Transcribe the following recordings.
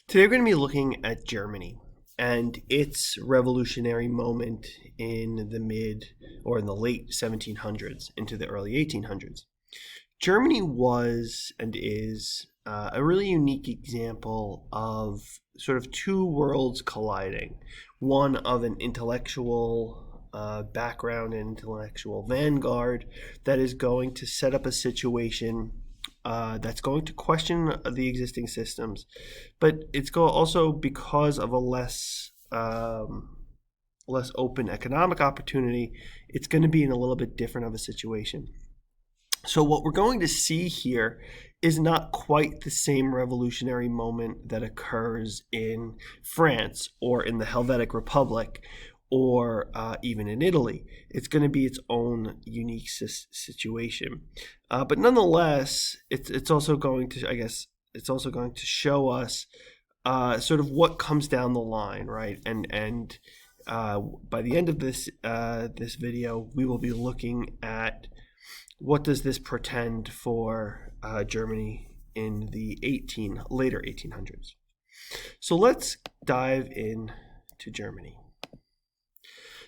Today we're going to be looking at Germany and its revolutionary moment in the mid or in the late 1700s into the early 1800s. Germany was and is a really unique example of sort of two worlds colliding. One of an intellectual background and intellectual vanguard that is going to set up a situation that's going to question the existing systems, but it's also because of a less open economic opportunity. It's going to be in a little bit different of a situation. So what we're going to see here is not quite the same revolutionary moment that occurs in France or in the Helvetic Republic or even in Italy. It's going to be its own unique situation. But nonetheless, it's also going to, it's also going to show us sort of what comes down the line, right? And by the end of this video, we will be looking at what does this portend for Germany in the later 1800s. So let's dive in to Germany.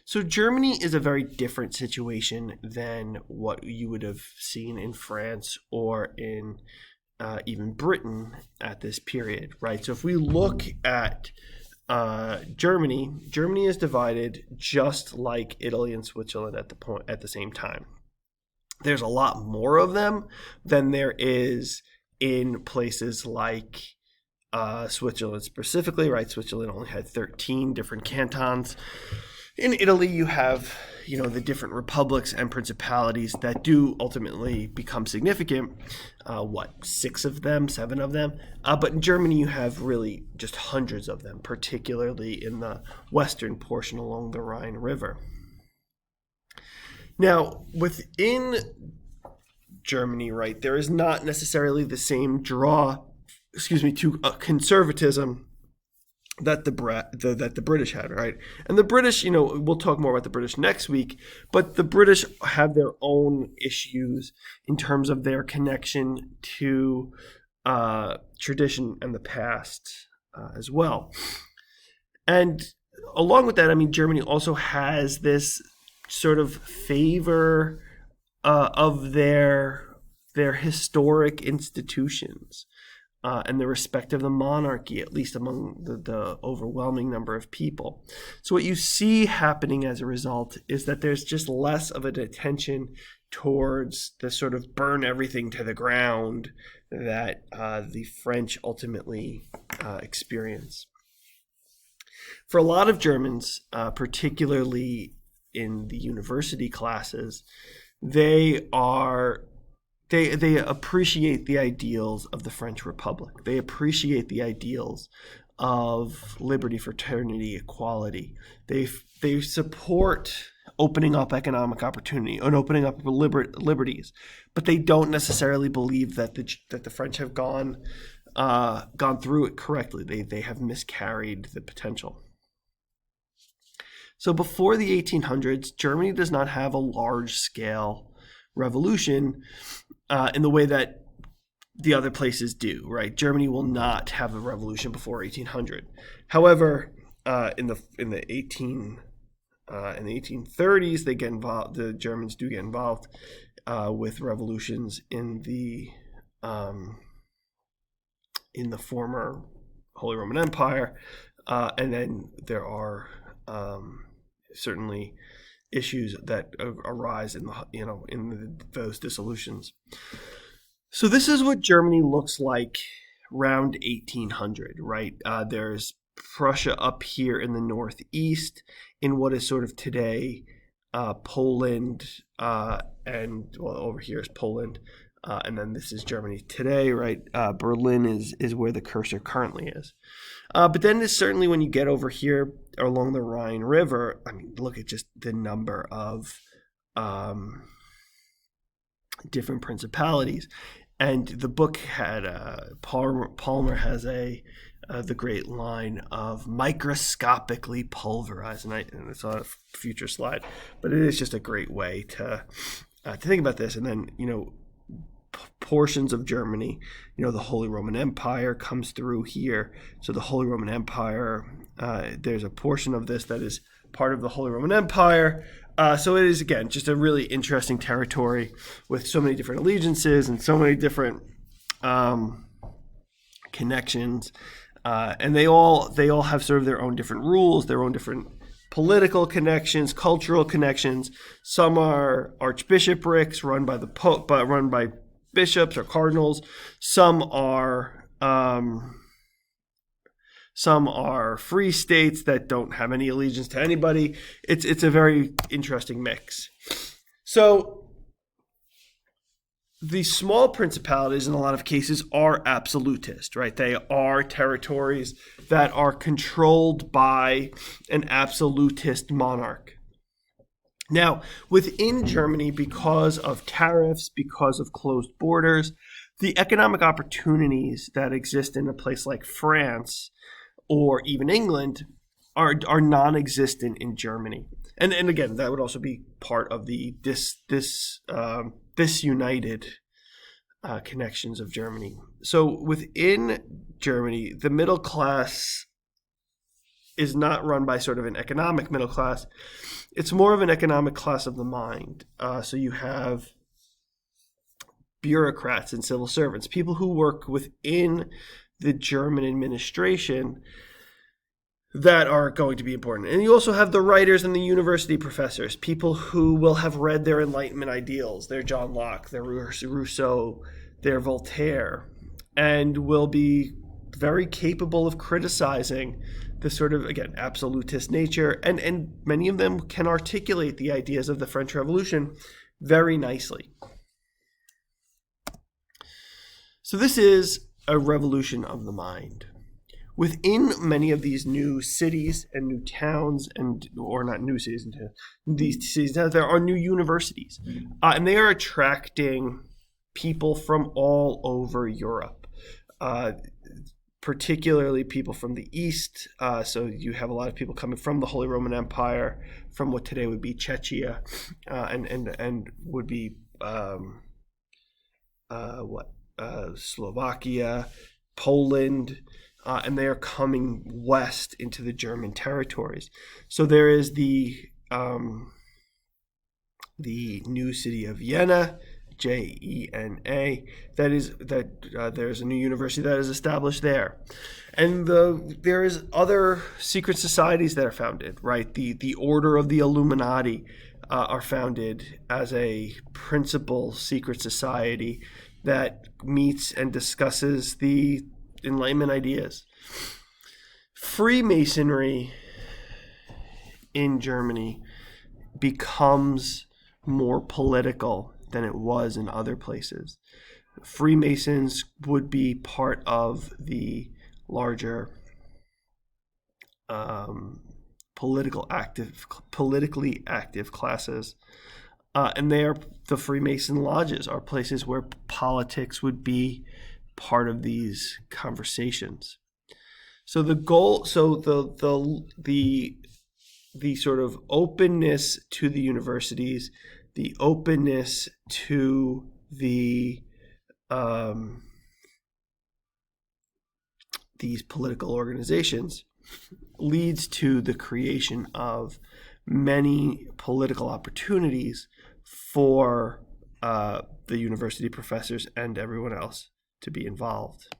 So Germany is a very different situation than what you would have seen in France or in even Britain at this period, right? So if we look at Germany is divided just like Italy and Switzerland at the same time. There's a lot more of them than there is in places like Switzerland specifically, right? Switzerland only had 13 different cantons. In Italy, you have, the different republics and principalities that do ultimately become significant. 6 of them, 7 of them. But in Germany, you have really just hundreds of them, particularly in the western portion along the Rhine River. Now, within Germany, right, there is not necessarily the same draw, to conservatism that the British had, right? And the British, we'll talk more about the British next week, but the British have their own issues in terms of their connection to tradition and the past as well. And along with that, Germany also has this sort of favor of their historic institutions. And the respect of the monarchy, at least among the overwhelming number of people. So what you see happening as a result is that there's just less of an attention towards the sort of burn everything to the ground that the French ultimately experience. For a lot of Germans, particularly in the university classes, they appreciate the ideals of the French Republic. They appreciate the ideals of liberty, fraternity, equality. They support opening up economic opportunity and opening up liberties, but they don't necessarily believe that the French have gone through it correctly. They have miscarried the potential. So before the 1800s, Germany does not have a large-scale revolution in the way that the other places do, right? Germany will not have a revolution before 1800. However, in the 1830s, they get involved. The Germans do get involved with revolutions in the former Holy Roman Empire, and then there are certainly issues that arise in those dissolutions. So this is what Germany looks like around 1800, right? There's Prussia up here in the northeast, in what is sort of today Poland, and over here is Poland, and then this is Germany today, right? Berlin is where the cursor currently is. But then certainly when you get over here along the Rhine River, look at just the number of different principalities. And the book had, Palmer has the great line of microscopically pulverized, and it's on a future slide, but it is just a great way to think about this. And then, portions of Germany. The Holy Roman Empire comes through here. So the Holy Roman Empire, there's a portion of this that is part of the Holy Roman Empire. So it is, again, just a really interesting territory with so many different allegiances and so many different connections. And they all have sort of their own different rules, their own different political connections, cultural connections. Some are archbishoprics run by the Pope, but run by bishops or cardinals. Some are free states that don't have any allegiance to anybody. It's a very interesting mix. So the small principalities in a lot of cases are absolutist, right? They are territories that are controlled by an absolutist monarch. Now, within Germany, because of tariffs, because of closed borders, the economic opportunities that exist in a place like France or even England are non-existent in Germany. And again, that would also be part of the disunited connections of Germany. So within Germany, the middle class is not run by sort of an economic middle class. It's more of an economic class of the mind. So you have bureaucrats and civil servants, people who work within the German administration that are going to be important. And you also have the writers and the university professors, people who will have read their Enlightenment ideals, their John Locke, their Rousseau, their Voltaire, and will be very capable of criticizing the sort of, again, absolutist nature. And many of them can articulate the ideas of the French Revolution very nicely. So this is a revolution of the mind. Within many of these new cities and new towns, or not new cities, these cities, there are new universities, and they are attracting people from all over Europe, particularly people from the East. So you have a lot of people coming from the Holy Roman Empire, from what today would be Czechia, and would be Slovakia, Poland. And they are coming west into the German territories. So there is the new city of Jena, Jena. There's a new university that is established there, and there is other secret societies that are founded. Right, the Order of the Illuminati are founded as a principal secret society that meets and discusses the Enlightenment ideas. Freemasonry in Germany becomes more political than it was in other places. Freemasons would be part of the larger politically active classes. And the Freemason lodges are places where politics would be part of these conversations. So the goal, the sort of openness to the universities, the openness to the these political organizations leads to the creation of many political opportunities for the university professors and everyone else to be involved.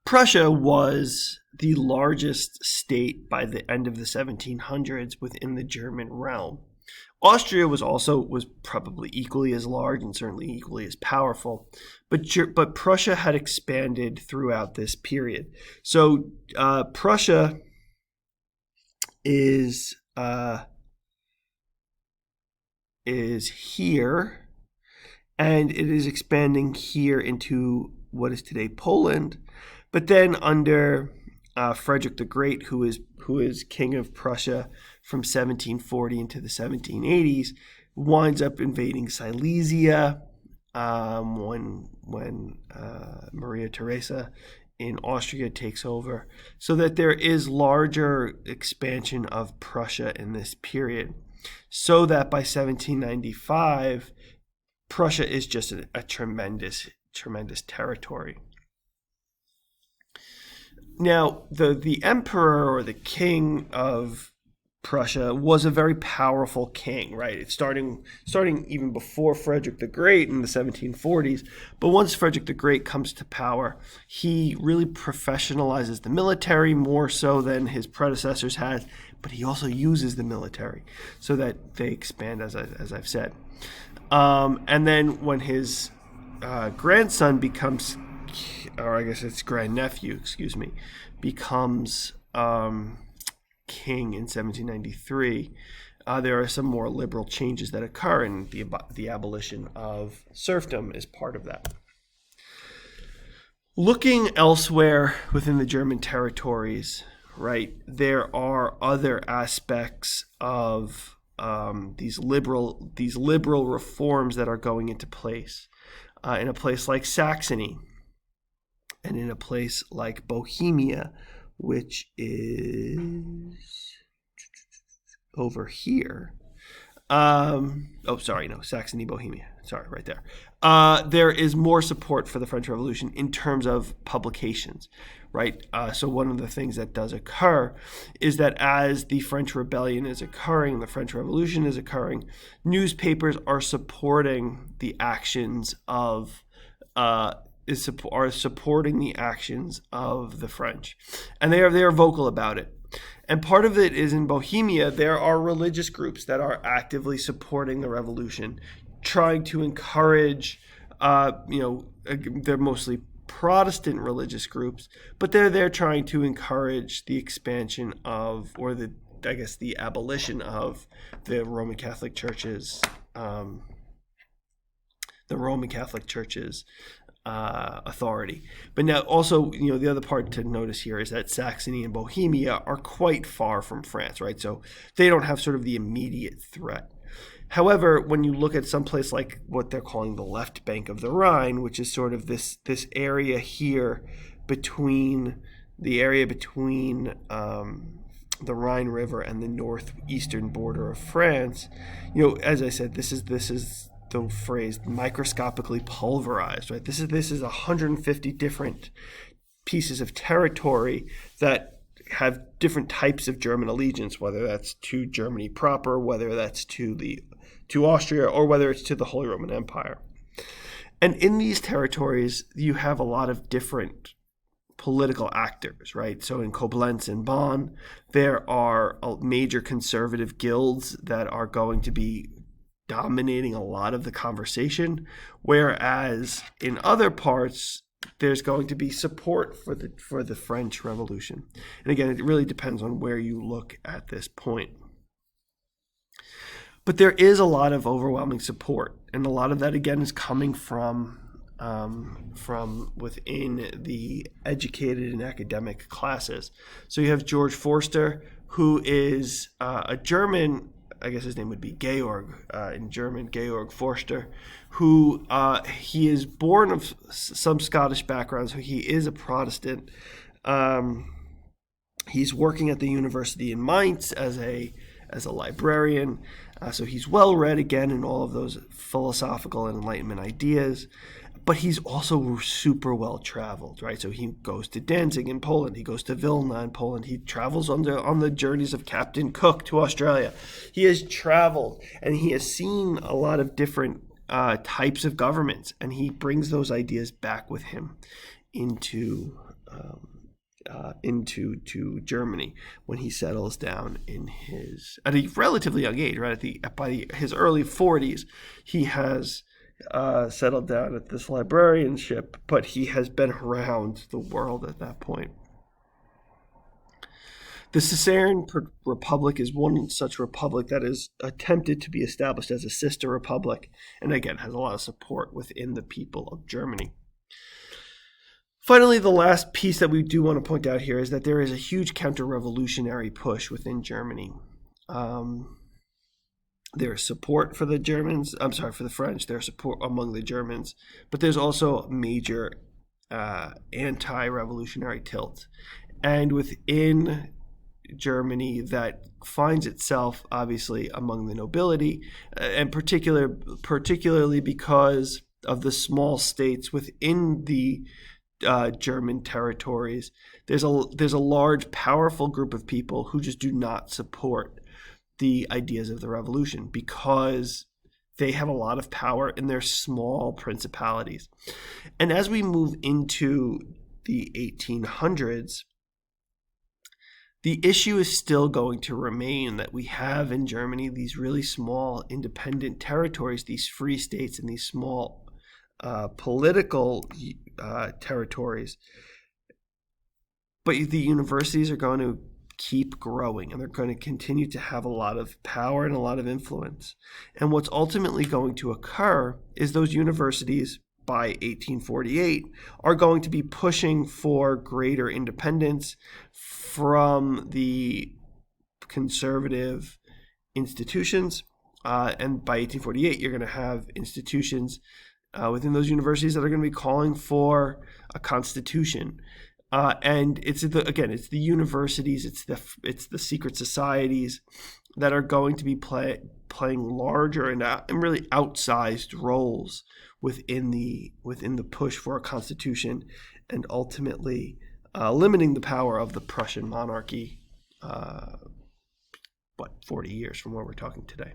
Prussia was the largest state by the end of the 1700s within the German realm. Austria was probably equally as large and certainly equally as powerful, but Prussia had expanded throughout this period. So Prussia is here. And it is expanding here into what is today Poland, but then under Frederick the Great, who is king of Prussia from 1740 into the 1780s, winds up invading Silesia when Maria Theresa in Austria takes over, so that there is larger expansion of Prussia in this period, so that by 1795. Prussia is just a tremendous territory. Now, the emperor or the king of Prussia was a very powerful king, right? It's starting even before Frederick the Great in the 1740s. But once Frederick the Great comes to power, he really professionalizes the military more so than his predecessors had. But he also uses the military so that they expand, as I've said. And then when his grandson becomes, or I guess it's grandnephew, becomes king in 1793, there are some more liberal changes that occur, and the abolition of serfdom is part of that. Looking elsewhere within the German territories, right, there are other aspects of these liberal reforms that are going into place in a place like Saxony and in a place like Bohemia, which is over here. Saxony, Bohemia. Sorry, right there. There is more support for the French Revolution in terms of publications, right? So one of the things that does occur is that as the French Rebellion is occurring, the French Revolution is occurring, newspapers are supporting the actions of are supporting the actions of the French, and they are vocal about it. And part of it is in Bohemia, there are religious groups that are actively supporting the revolution, trying to encourage, they're mostly Protestant religious groups, but they're there trying to encourage the expansion of, or the abolition of the Roman Catholic Church's, authority. But now also, the other part to notice here is that Saxony and Bohemia are quite far from France, right? So they don't have sort of the immediate threat. However, when you look at some place like what they're calling the left bank of the Rhine, which is sort of this area here between the Rhine River and the northeastern border of France, as I said, this is the phrase microscopically pulverized, right? This is 150 different pieces of territory that have different types of German allegiance, whether that's to Germany proper, whether that's to Austria, or whether it's to the Holy Roman Empire. And in these territories, you have a lot of different political actors, right? So in Koblenz and Bonn, there are major conservative guilds that are going to be dominating a lot of the conversation, whereas in other parts there's going to be support for the French Revolution. And again, it really depends on where you look at this point. But there is a lot of overwhelming support, and a lot of that again is coming from within the educated and academic classes. So you have George Forster, who is a German, I guess his name would be Georg, in German, Georg Forster, who he is born of some Scottish background, so he is a Protestant. He's working at the university in Mainz as a librarian, so he's well read again in all of those philosophical and Enlightenment ideas. But he's also super well traveled, right? So he goes to Danzig in Poland. He goes to Vilna in Poland. He travels on the journeys of Captain Cook to Australia. He has traveled, and he has seen a lot of different types of governments, and he brings those ideas back with him into Germany when he settles down at a relatively young age, right? By his early 40s, he has settled down at this librarianship, but he has been around the world at that point. The Caesarean Republic is one such republic that is attempted to be established as a sister republic, and again has a lot of support within the people of Germany. Finally, the last piece that we do want to point out here is that there is a huge counter-revolutionary push within Germany. There's support for the French. There's support among the Germans, but there's also major anti-revolutionary tilt. And within Germany that finds itself obviously among the nobility, and particularly because of the small states within the German territories. There's a large, powerful group of people who just do not support the ideas of the revolution because they have a lot of power in their small principalities. And as we move into the 1800s, the issue is still going to remain that we have in Germany these really small independent territories, these free states, and these small political territories. But the universities are going to keep growing, and they're going to continue to have a lot of power and a lot of influence. And what's ultimately going to occur is those universities by 1848 are going to be pushing for greater independence from the conservative institutions. And by 1848, you're going to have institutions within those universities that are going to be calling for a constitution. And it's the universities, it's the secret societies that are going to be playing larger and really outsized roles within the push for a constitution, and ultimately limiting the power of the Prussian monarchy. 40 years from where we're talking today.